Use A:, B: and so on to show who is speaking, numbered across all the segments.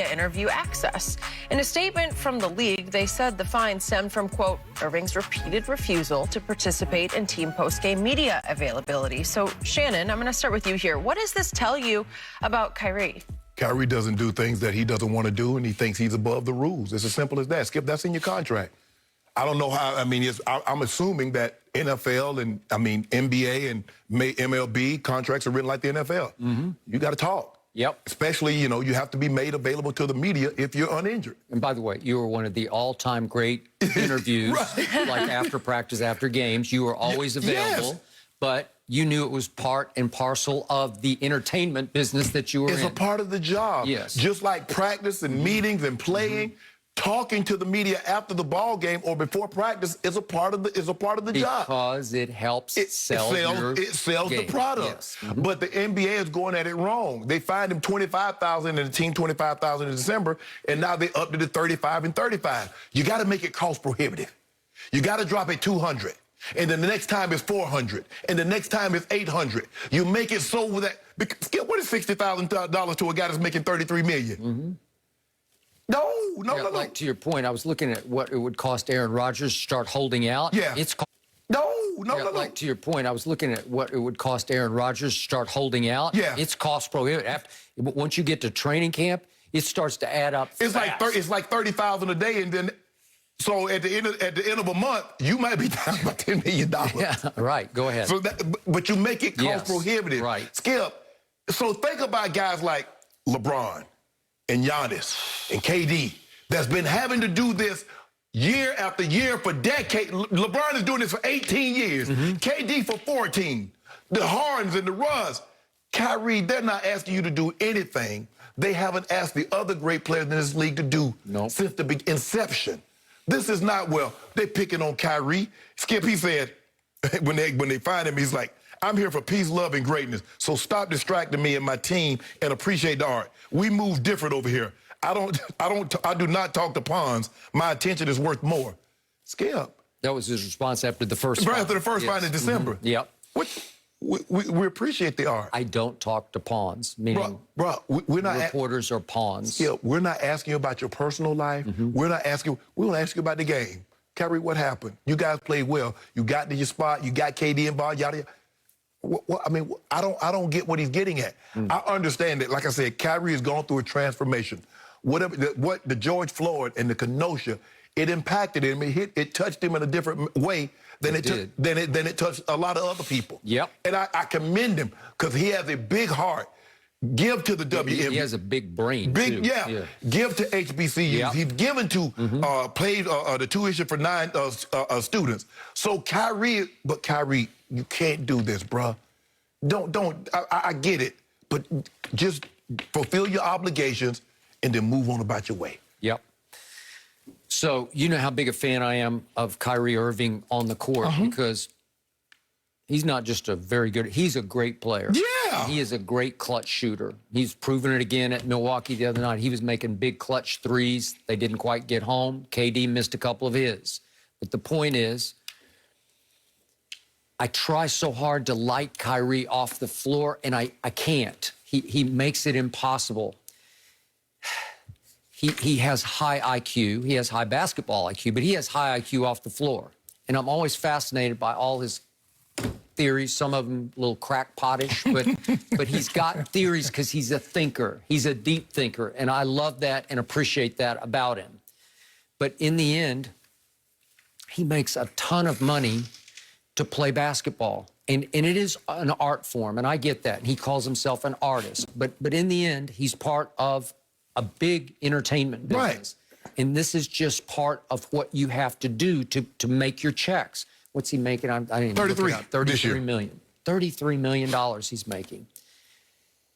A: media interview access. In a statement from the league, they said the fine stemmed from, quote, Irving's repeated refusal to participate in team post-game media availability. So, Shannon, I'm going to start with you here. What does this tell you about Kyrie?
B: Kyrie doesn't do things that he doesn't want to do, and he thinks he's above the rules. It's as simple as that. Skip, that's in your contract. I don't know how, I'm assuming that NFL and, NBA and MLB contracts are written like the NFL. You got to talk.
C: Yep.
B: Especially, you have to be made available to the media if you're uninjured.
C: And by the way, you were one of the all-time great interviews, like after practice, after games. You were always available, but you knew it was part and parcel of the entertainment business that you were in.
B: It's a part of the job.
C: Yes.
B: Just like practice and meetings and playing. Talking to the media after the ball game or before practice is a part of the job.
C: Because it helps sell
B: the product.
C: Yes.
B: But the NBA is going at it wrong. They fined him $25,000 and the team $25,000 in December, and now they upped it to $35 and $35. You got to make it cost prohibitive. You got to drop it $200. And then the next time it's $400. And the next time it's $800. You make it so that, what is $60,000 to a guy that's making $33 million? No.
C: Like to your point, I was looking at what it would cost Aaron Rodgers to start holding out.
B: Yeah. No.
C: Like to your point, I was looking at what it would cost Aaron Rodgers to start holding out.
B: Yeah.
C: It's cost prohibitive. Once you get to training camp, it starts to add up.
B: It's like $30,000 a day, and then so at the end of a month, you might be down by $10 million.
C: Yeah, right. Go ahead.
B: So but you make it cost prohibitive.
C: Right.
B: Skip. So think about guys like LeBron and Giannis and KD that's been having to do this year after year for decades. LeBron is doing this for 18 years. KD for 14. The Hardens and the Russ. Kyrie, they're not asking you to do anything they haven't asked the other great players in this league to do since the inception. This is not, they're picking on Kyrie. Skip, he said, when they find him, he's like, I'm here for peace, love, and greatness. So stop distracting me and my team and appreciate the art. We move different over here. I do not talk to pawns. My attention is worth more. Skip.
C: That was his response after the first fight.
B: After the first fight in December.
C: Yep.
B: We appreciate the art.
C: I don't talk to pawns, meaning
B: we're not
C: reporters are pawns.
B: Yeah, we're not asking you about your personal life. We're not asking. We want to ask you about the game. Kyrie, what happened? You guys played well. You got to your spot. You got KD involved. Yada yada. I don't get what he's getting at. I understand that. Like I said, Kyrie has gone through a transformation. What the George Floyd and the Kenosha, it impacted him. It touched him in a different way than it touched a lot of other people.
C: Yep.
B: And I commend him because he has a big heart. Give to the WNBA.
C: He has a big brain, too.
B: Yeah. Give to HBCUs.
C: Yep.
B: He's given to, paid the tuition for 9 students. So Kyrie, you can't do this, bruh. I get it, but just fulfill your obligations and then move on about your way.
C: Yep. So you know how big a fan I am of Kyrie Irving on the court because he's not just he's a great player.
B: Yeah.
C: He is a great clutch shooter. He's proven it again at Milwaukee the other night. He was making big clutch threes. They didn't quite get home. KD missed a couple of his. But the point is, I try so hard to light Kyrie off the floor, and I can't. He makes it impossible. He has high IQ. He has high basketball IQ, but he has high IQ off the floor. And I'm always fascinated by all his theories, some of them a little crackpotish, but he's got theories because he's a thinker. He's a deep thinker, and I love that and appreciate that about him. But in the end, he makes a ton of money to play basketball. And it is an art form, and I get that. He calls himself an artist. But in the end, he's part of a big entertainment business. Right. And this is just part of what you have to do to make your checks. What's he making? I didn't
B: 33
C: $33 million. $33 million he's making.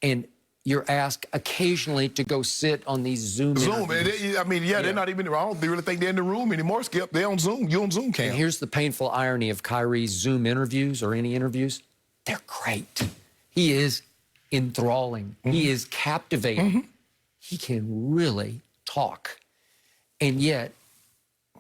C: And you're asked occasionally to go sit on these Zoom interviews.
B: They're not even, I don't really think they're in the room anymore, Skip. They're on Zoom. You're on Zoom cam.
C: And here's the painful irony of Kyrie's Zoom interviews or any interviews. They're great. He is enthralling. He is captivating. He can really talk. And yet,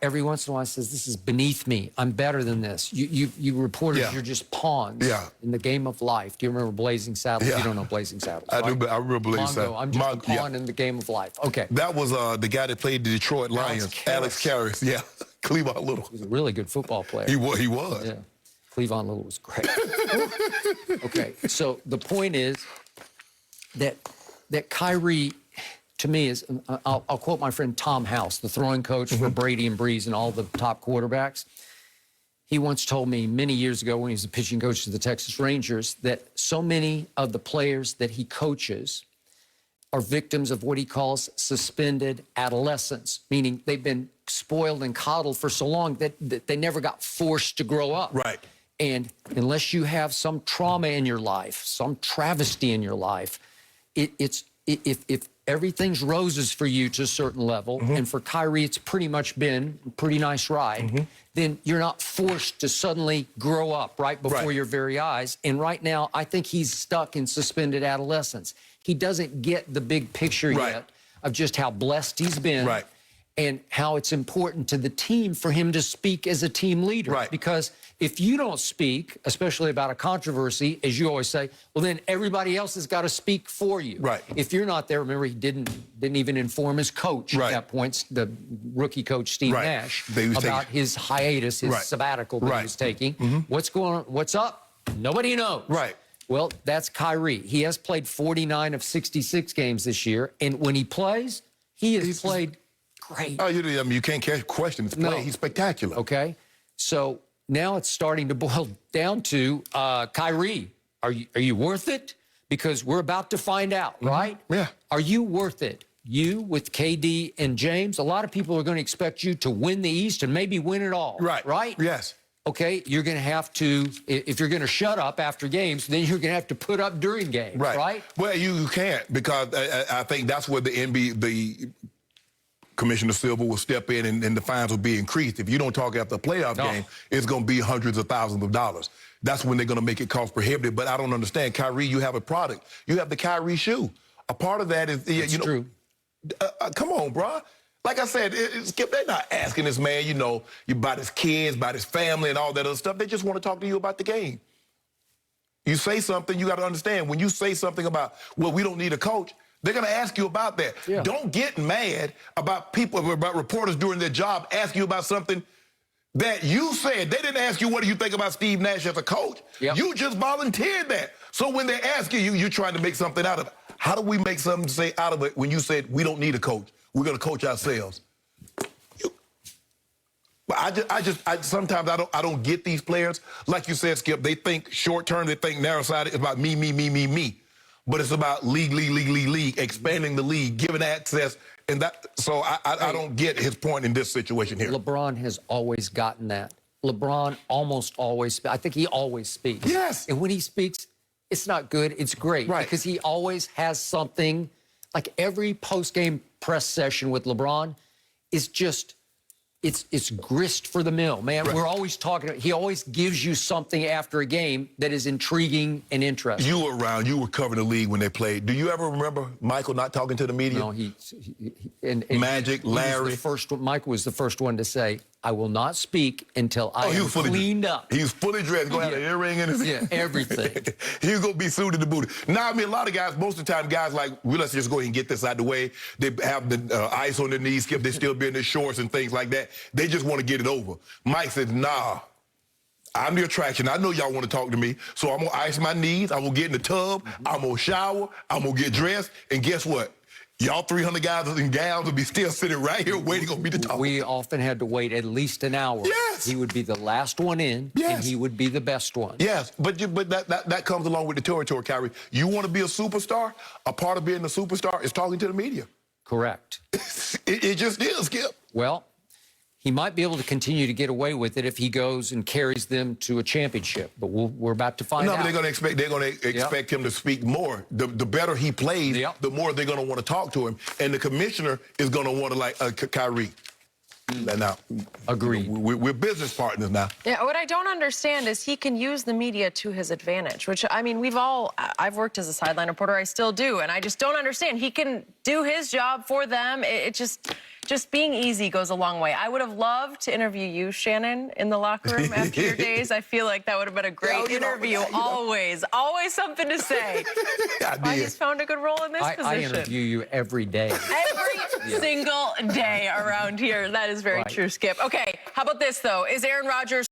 C: every once in a while says, this is beneath me. I'm better than this. You reporters, you're just pawns in the game of life. Do you remember Blazing Saddles? You don't know Blazing Saddles, right?
B: I do, but I remember Blazing Saddles.
C: I'm just a pawn in the game of life. Okay.
B: That was the guy that played the Detroit Lions, Alex Karras. Yeah, Cleavon Little.
C: He was a really good football player.
B: He was.
C: Yeah. Cleavon Little was great. Okay, so the point is that Kyrie, to me, is, I'll quote my friend Tom House, the throwing coach for Brady and Breeze and all the top quarterbacks. He once told me many years ago when he was the pitching coach to the Texas Rangers that so many of the players that he coaches are victims of what he calls suspended adolescence, meaning they've been spoiled and coddled for so long that they never got forced to grow up.
B: Right.
C: And unless you have some trauma in your life, some travesty in your life, if everything's roses for you to a certain level, and for Kyrie it's pretty much been a pretty nice ride, then you're not forced to suddenly grow up right before your very eyes. And right now, I think he's stuck in suspended adolescence. He doesn't get the big picture yet of just how blessed he's been and how it's important to the team for him to speak as a team leader. Because if you don't speak, especially about a controversy, as you always say, well, then everybody else has got to speak for you. If you're not there, remember, he didn't even inform his coach at that point, the rookie coach, Steve Nash, about his hiatus, his sabbatical that he was taking. What's going on? What's up? Nobody knows. Well, that's Kyrie. He has played 49 of 66 games this year, and when he plays, he has played great.
B: Oh, I mean, you can't question his play. He's spectacular.
C: Okay, so now it's starting to boil down to Kyrie. Are you worth it? Because we're about to find out, right?
B: Yeah.
C: Are you worth it? You with KD and James, a lot of people are going to expect you to win the East and maybe win it all. Right?
B: Yes.
C: Okay, you're going to have to, if you're going to shut up after games, then you're going to have to put up during games, right?
B: Well, you can't, because I think that's where the NBA, the Commissioner Silver will step in and the fines will be increased. If you don't talk after a playoff game, it's going to be hundreds of thousands of dollars. That's when they're going to make it cost prohibitive. But I don't understand. Kyrie, you have a product. You have the Kyrie shoe. A part of that is, you know,
C: true.
B: Come on, bro. Like I said, Skip, they're not asking this man, you know, about his kids, about his family and all that other stuff. They just want to talk to you about the game. You say something, you got to understand. When you say something about, well, we don't need a coach, they're going to ask you about that. Don't get mad about people, about reporters doing their job, asking you about something that you said. They didn't ask you, what do you think about Steve Nash as a coach? You just volunteered that. So when they ask you, you're trying to make something out of it. How do we make something to say out of it when you said we don't need a coach? We're going to coach ourselves. Sometimes I don't get these players. Like you said, Skip, they think short term, they think narrow-sided. It's about me. But it's about league, expanding the league, giving access. And that, so I don't get his point in this situation here.
C: LeBron has always gotten that. LeBron almost always, I think he always speaks.
B: Yes.
C: And when he speaks, it's not good, it's great. Because he always has something, like every post-game press session with LeBron is just, it's grist for the mill, man. We're always talking, he always gives you something after a game that is intriguing and interesting.
B: You were around, you were covering the league when they played. Do you ever remember Michael not talking to the media?
C: No,
B: Magic, Larry.
C: Michael was the first one to say, I will not speak until I am cleaned up.
B: He was fully dressed, going to have an earring in his
C: everything.
B: He was going to be suited to booty. Now, I mean, a lot of guys, most of the time, guys like, well, let's just go ahead and get this out of the way. They have the ice on their knees, Skip. They still be in their shorts and things like that. They just want to get it over. Mike said, nah, I'm the attraction. I know y'all want to talk to me, so I'm going to ice my knees. I'm going to get in the tub. I'm going to shower. I'm going to get dressed. And guess what? Y'all 300 guys and gals will be still sitting right here waiting on me to talk.
C: We often had to wait at least an hour.
B: Yes.
C: He would be the last one in, and he would be the best one.
B: Yes, but that comes along with the territory, Kyrie. You want to be a superstar? A part of being a superstar is talking to the media.
C: Correct.
B: It just is, Skip.
C: Well, he might be able to continue to get away with it if he goes and carries them to a championship. But we're about to find out.
B: No, but they're going to expect him to speak more. The better he plays, the more they're going to want to talk to him. And the commissioner is going to want to, like, Kyrie, Now,
C: Agreed.
B: We're business partners now.
A: Yeah, what I don't understand is he can use the media to his advantage, which, I mean, I've worked as a sideline reporter, I still do, and I just don't understand. He can do his job for them. It just being easy goes a long way. I would have loved to interview you, Shannon, in the locker room after your days. I feel like that would have been a great interview. Always something to say. I just found a good role in this position.
C: I interview you every day.
A: Every single day around here. That is very true, Skip. Okay, how about this, though? Is Aaron Rodgers